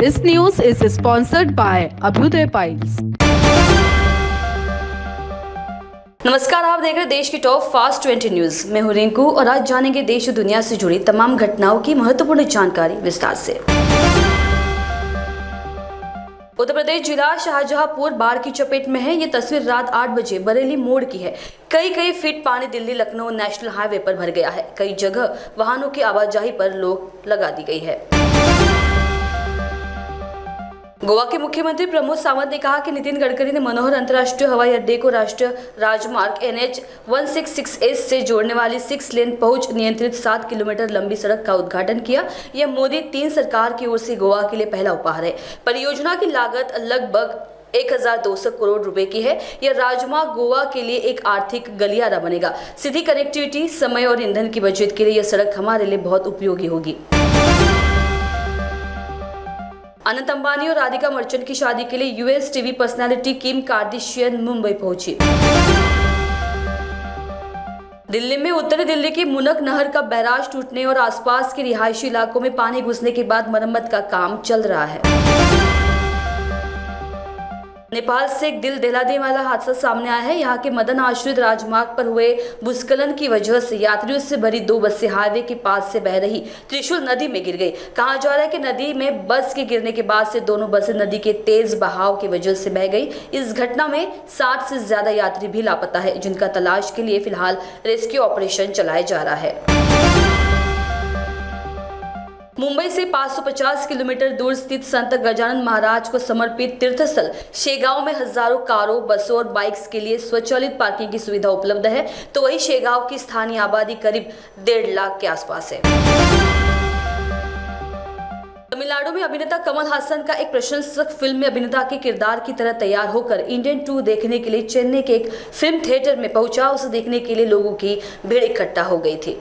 This news is sponsored by Abhyuday Piles. नमस्कार, आप देख रहे हैं देश की टॉप फास्ट 20 न्यूज। मैं हूं रिंकू और आज जानेंगे देश और दुनिया से जुड़ी तमाम घटनाओं की महत्वपूर्ण जानकारी विस्तार से। उत्तर प्रदेश जिला शाहजहांपुर बाढ़ की चपेट में है। ये तस्वीर रात 8 बजे बरेली मोड़ की है। कई फीट पानी दिल्ली लखनऊ नेशनल हाईवे पर भर गया है। कई जगह वाहनों की आवाजाही पर रोक लगा दी गई है। गोवा के मुख्यमंत्री प्रमोद सावंत ने कहा कि नितिन गडकरी ने मनोहर अंतर्राष्ट्रीय हवाई अड्डे को राष्ट्रीय राजमार्ग NH 166 से जोड़ने वाली 6 लेन पहुंच नियंत्रित 7 किलोमीटर लंबी सड़क का उद्घाटन किया। यह मोदी 3 सरकार की ओर से गोवा के लिए पहला उपहार है। परियोजना की लागत लगभग 1200 करोड़ रुपए की है। यह राजमार्ग गोवा के लिए एक आर्थिक गलियारा बनेगा। सीधी कनेक्टिविटी, समय और ईंधन की बचत के लिए यह सड़क हमारे लिए बहुत उपयोगी होगी। अनंत अंबानी और राधिका मर्चेंट की शादी के लिए US TV personality Kim Kardashian Mumbai पहुंची। दिल्ली में उत्तरी दिल्ली की मुनक नहर का बैराज टूटने और आसपास के रिहायशी इलाकों में पानी घुसने के बाद मरम्मत का काम चल रहा है। नेपाल से एक दिल दहला देने वाला हादसा सामने आया है। यहाँ के मदन आश्रित राजमार्ग पर हुए भूस्खलन की वजह से यात्रियों से भरी 2 बसें हाईवे के पास से बह रही त्रिशूल नदी में गिर गई। कहा जा रहा है कि नदी में बस के गिरने के बाद से दोनों बसें नदी के तेज बहाव की वजह से बह गई। इस घटना में 60 से ज्यादा यात्री भी लापता है, जिनका तलाश के लिए फिलहाल रेस्क्यू ऑपरेशन चलाया जा रहा है। मुंबई से 550 किलोमीटर दूर स्थित संत गजानन महाराज को समर्पित तीर्थस्थल शेगांव में हजारों कारों, बसों और बाइक्स के लिए स्वचालित पार्किंग की सुविधा उपलब्ध है। तो वही शेगांव की स्थानीय आबादी करीब 1.5 लाख के आसपास है। तमिलनाडु में अभिनेता कमल हासन का एक प्रशंसक फिल्म में अभिनेता के किरदार की तरह तैयार होकर इंडियन 2 देखने के लिए चेन्नई के एक फिल्म थिएटर में पहुंचा। उसे देखने के लिए लोगों की भीड़ इकट्ठा हो गई थी।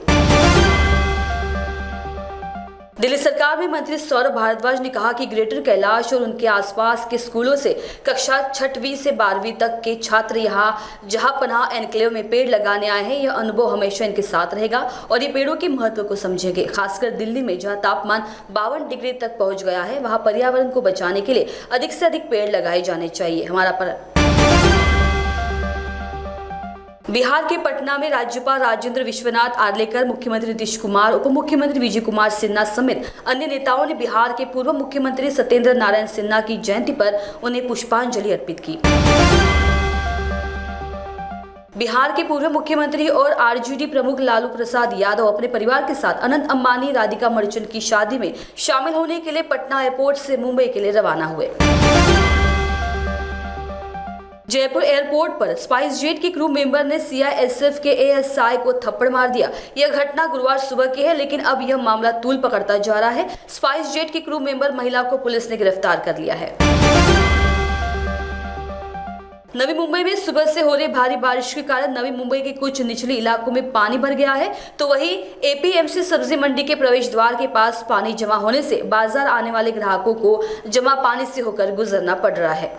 दिल्ली सरकार में मंत्री सौरभ भारद्वाज ने कहा कि ग्रेटर कैलाश और उनके आसपास के स्कूलों से कक्षा 6वीं से 12वीं तक के छात्र यहाँ जहांपनाह एनक्लेव में पेड़ लगाने आए हैं। यह अनुभव हमेशा इनके साथ रहेगा और ये पेड़ों के महत्व को समझेंगे। खासकर दिल्ली में जहाँ तापमान 52 डिग्री तक पहुंच गया है, वहाँ पर्यावरण को बचाने के लिए अधिक से अधिक पेड़ लगाए जाने चाहिए। बिहार के पटना में राज्यपाल राजेंद्र विश्वनाथ आर्लेकर, मुख्यमंत्री नीतीश कुमार, उप मुख्यमंत्री विजय कुमार सिन्हा समेत अन्य नेताओं ने बिहार के पूर्व मुख्यमंत्री सत्येंद्र नारायण सिन्हा की जयंती पर उन्हें पुष्पांजलि अर्पित की। बिहार के पूर्व मुख्यमंत्री और RJD प्रमुख लालू प्रसाद यादव अपने परिवार के साथ अनंत अंबानी, राधिका मर्चेंट की शादी में शामिल होने के लिए पटना एयरपोर्ट से मुंबई के लिए रवाना हुए। जयपुर एयरपोर्ट पर स्पाइस जेट के क्रू मेंबर ने CISF के ASI को थप्पड़ मार दिया। यह घटना गुरुवार सुबह की है, लेकिन अब यह मामला तूल पकड़ता जा रहा है। स्पाइस जेट के क्रू मेंबर महिला को पुलिस ने गिरफ्तार कर लिया है। नवी मुंबई में सुबह से हो रही भारी बारिश के कारण नवी मुंबई के कुछ निचले इलाकों में पानी भर गया है। तो वहीं APMC सब्जी मंडी के प्रवेश द्वार के पास पानी जमा होने से बाजार आने वाले ग्राहकों को जमा पानी से होकर गुजरना पड़ रहा है।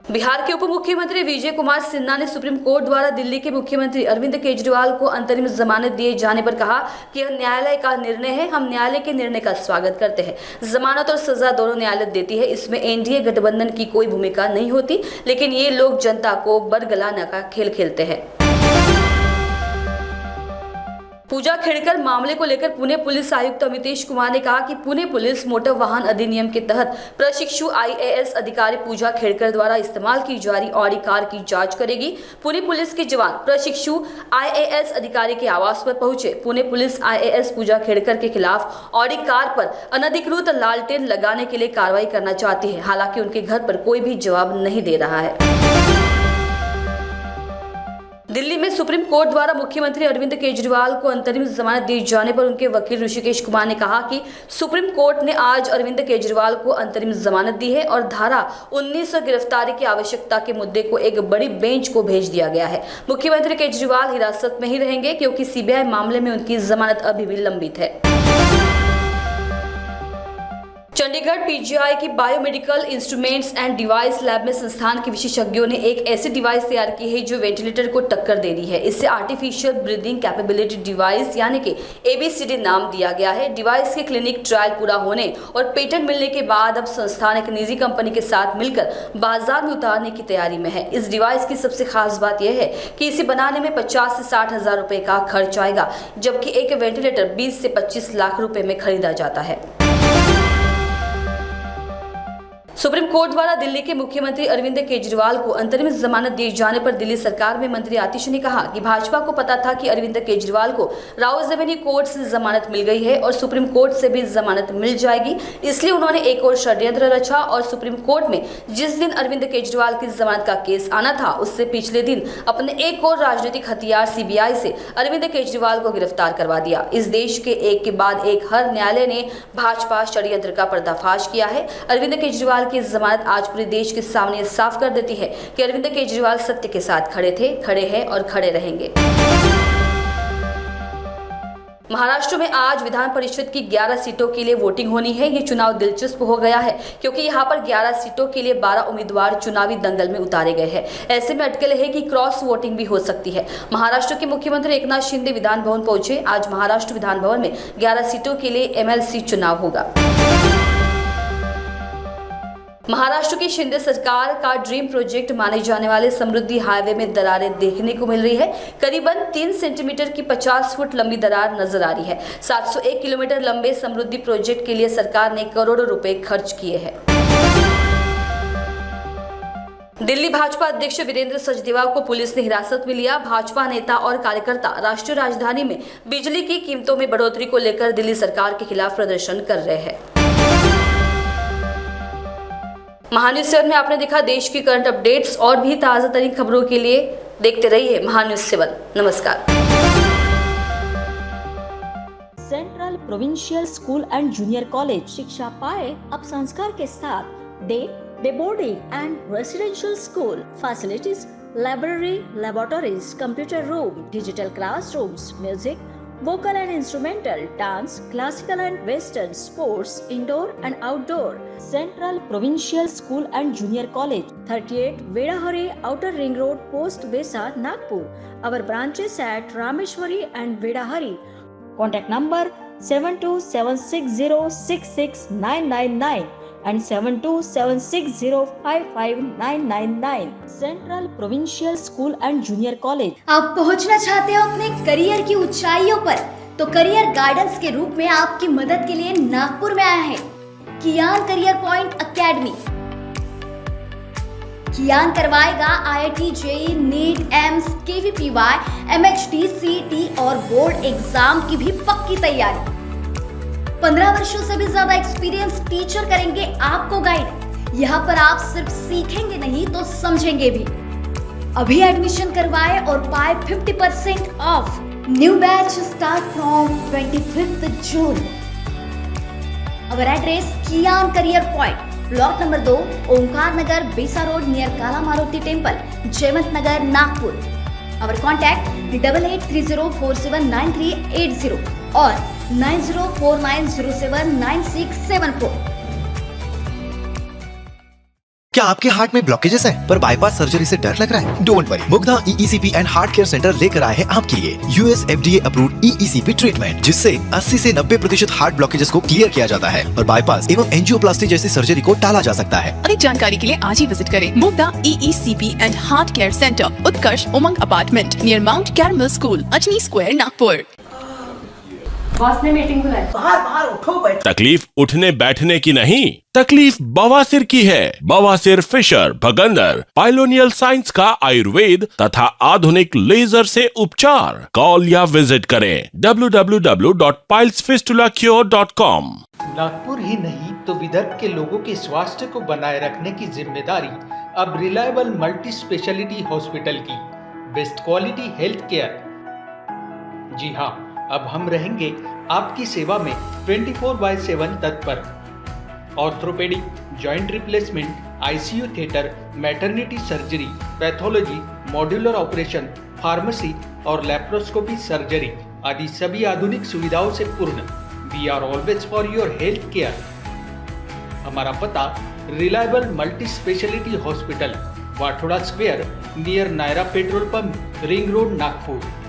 बिहार के उप मुख्यमंत्री विजय कुमार सिन्हा ने सुप्रीम कोर्ट द्वारा दिल्ली के मुख्यमंत्री अरविंद केजरीवाल को अंतरिम जमानत दिए जाने पर कहा कि यह न्यायालय का निर्णय है। हम न्यायालय के निर्णय का स्वागत करते हैं। जमानत और सजा दोनों न्यायालय देती है। इसमें NDA गठबंधन की कोई भूमिका नहीं होती, लेकिन ये लोग जनता को बरगलाने का खेल खेलते हैं। पूजा खेड़कर मामले को लेकर पुणे पुलिस आयुक्त अमितेश कुमार ने कहा कि पुणे पुलिस मोटर वाहन अधिनियम के तहत प्रशिक्षु IAS अधिकारी पूजा खेड़कर द्वारा इस्तेमाल की जा रही ऑडी कार की जांच करेगी। पुणे पुलिस के जवान प्रशिक्षु IAS अधिकारी के आवास पर पहुंचे। पुणे पुलिस IAS पूजा खेड़कर के खिलाफ ऑडी कार पर अनधिकृत लालटेन लगाने के लिए कार्रवाई करना चाहती है। हालांकि उनके घर पर कोई भी जवाब नहीं दे रहा है। दिल्ली में सुप्रीम कोर्ट द्वारा मुख्यमंत्री अरविंद केजरीवाल को अंतरिम जमानत दिए जाने पर उनके वकील ऋषिकेश कुमार ने कहा कि सुप्रीम कोर्ट ने आज अरविंद केजरीवाल को अंतरिम जमानत दी है और धारा 19 गिरफ्तारी की आवश्यकता के मुद्दे को एक बड़ी बेंच को भेज दिया गया है। मुख्यमंत्री केजरीवाल हिरासत में ही रहेंगे क्योंकि CBI मामले में उनकी जमानत अभी भी लंबित है। चंडीगढ़ पीजीआई की biomedical instruments and device lab में संस्थान के विशेषज्ञों ने एक ऐसी डिवाइस तैयार की है जो वेंटिलेटर को टक्कर दे रही है। इसे आर्टिफिशियल ब्रीदिंग कैपेबिलिटी डिवाइस यानी कि ABCD नाम दिया गया है। डिवाइस के क्लिनिक ट्रायल पूरा होने और पेटेंट मिलने के बाद अब संस्थान एक निजी कंपनी के साथ मिलकर बाजार में उतारने की तैयारी में है। इस डिवाइस की सबसे खास बात यह है कि इसे बनाने में 50 से 60 हजार रुपए का खर्च आएगा, जबकि एक वेंटिलेटर 20 से 25 लाख रुपए में खरीदा जाता है। सुप्रीम कोर्ट द्वारा दिल्ली के मुख्यमंत्री अरविंद केजरीवाल को अंतरिम जमानत दिए जाने पर दिल्ली सरकार में मंत्री आतिश ने कहा कि भाजपा को पता था कि अरविंद केजरीवाल को रावलपिंडी कोर्ट से जमानत मिल गई है और सुप्रीम कोर्ट से भी जमानत मिल जाएगी, इसलिए उन्होंने एक और षड्यंत्र रचा और सुप्रीम कोर्ट में जिस दिन अरविंद केजरीवाल की जमानत का केस आना था उससे पिछले दिन अपने एक और राजनीतिक हथियार CBI से अरविंद केजरीवाल को गिरफ्तार करवा दिया। इस देश के एक के बाद एक हर न्यायालय ने भाजपा षड्यंत्र का पर्दाफाश किया है। अरविंद केजरीवाल की जमानत आज पूरे देश के सामने साफ कर देती है कि अरविंद केजरीवाल सत्य के साथ खड़े थे, खड़े हैं और खड़े रहेंगे। महाराष्ट्र में आज विधान परिषद की 11 सीटों के लिए वोटिंग होनी है। ये चुनाव दिलचस्प हो गया है क्योंकि यहाँ पर 11 सीटों के लिए 12 उम्मीदवार चुनावी दंगल में उतारे गए हैं। ऐसे में अटकलें है कि क्रॉस वोटिंग भी हो सकती है। महाराष्ट्र के मुख्यमंत्री एकनाथ शिंदे विधान भवन पहुंचे। आज महाराष्ट्र विधान भवन में 11 सीटों के लिए MLC चुनाव होगा। महाराष्ट्र की शिंदे सरकार का ड्रीम प्रोजेक्ट माने जाने वाले समृद्धि हाईवे में दरारें देखने को मिल रही है। करीबन 3 सेंटीमीटर की 50 फुट लंबी दरार नजर आ रही है। 701 किलोमीटर लंबे समृद्धि प्रोजेक्ट के लिए सरकार ने करोड़ों रुपए खर्च किए हैं। दिल्ली भाजपा अध्यक्ष वीरेंद्र सचदेवा को पुलिस ने हिरासत में लिया। भाजपा नेता और कार्यकर्ता राष्ट्रीय राजधानी में बिजली की कीमतों में बढ़ोतरी को लेकर दिल्ली सरकार के खिलाफ प्रदर्शन कर रहे हैं। महान्यूज 7 में आपने देखा देश की करंट अपडेट्स और भी ताज़ा तरीन खबरों के लिए देखते रहिए महान्यूज 7। नमस्कार। Central provincial school and junior college शिक्षा पाए अब संस्कार के साथ day boarding and residential school facilities, library, laboratories, computer room, digital classrooms, music, vocal and instrumental, dance, classical and western, sports, indoor and outdoor. Central Provincial School and Junior College, 38 Vedahari, Outer Ring Road, Post Besa, Nagpur. Our branches at Rameshwari and Vedahari. Contact number 7276066999 and 7276055999. Central Provincial School and Junior College. आप पहुंचना चाहते हो अपने career की ऊंचाइयों पर, तो career guidance के रूप में आपकी मदद के लिए नागपुर में आया है कियान करियर पॉइंट एकेडमी। कियान करवाएगा IIT, JEE, NEET, AIIMS, KVPY, MHT, CET और बोर्ड एग्जाम की भी पक्की तैयारी। 15 वर्षों से भी ज्यादा एक्सपीरियंस टीचर करेंगे आपको गाइड। यहाँ पर आप सिर्फ सीखेंगे नहीं तो समझेंगे भी। अभी एडमिशन करवाए और पाए 50% off. New batch start from 25th June। Our address Kiyan career point, block number 2, Omkar Nagar, Besa road near Kala Maruti temple, Jaywant Nagar, Nagpur. Our contact 8830479380 और 9049079674। क्या आपके हार्ट में ब्लॉकेजेस है पर बाईपास सर्जरी से डर लग रहा है? Don't worry, Mugdha EECP and heart care centre लेकर आए हैं आपके लिए US FDA approved EECP treatment, जिससे 80 से 90% हार्ट ब्लॉकेजेस को क्लियर किया जाता है और बाईपास एवं एंजियोप्लास्टी जैसी सर्जरी को टाला जा सकता है। अधिक जानकारी के लिए आज ही विजिट करें Mugdha EECP and heart care centre, Utkarsh Umang apartment near mount caramel school, Ajni square, Nagpur. Boss ने मीटिंग बुलाई। बाहर उठो बैठ। तकलीफ उठने बैठने की नहीं, तकलीफ बवासीर की है। बवासीर, फिशर, भगंदर, पाइलोनियल साइंस का आयुर्वेद तथा आधुनिक लेजर से उपचार। कॉल या विजिट करें www.pilesfistulacure.com। नागपुर ही नहीं तो विदर्भ के लोगों के स्वास्थ्य को बनाए रखने की जिम्मेदारी अब रिलायबल मल्टी स्पेशलिटी हॉस्पिटल की। Best quality health care. जी हाँ, अब हम रहेंगे आपकी सेवा में 24/7 तत्पर। Orthopaedic, joint replacement, ICU theatre, maternity surgery, pathology, modular operation, pharmacy और लैप्रोस्कोपी सर्जरी आदि सभी आधुनिक सुविधाओं से पूर्ण। We are always for your health care. हमारा पता reliable multi speciality hospital, Wathoda square, near Nayara petrol pump, ring road, Nagpur.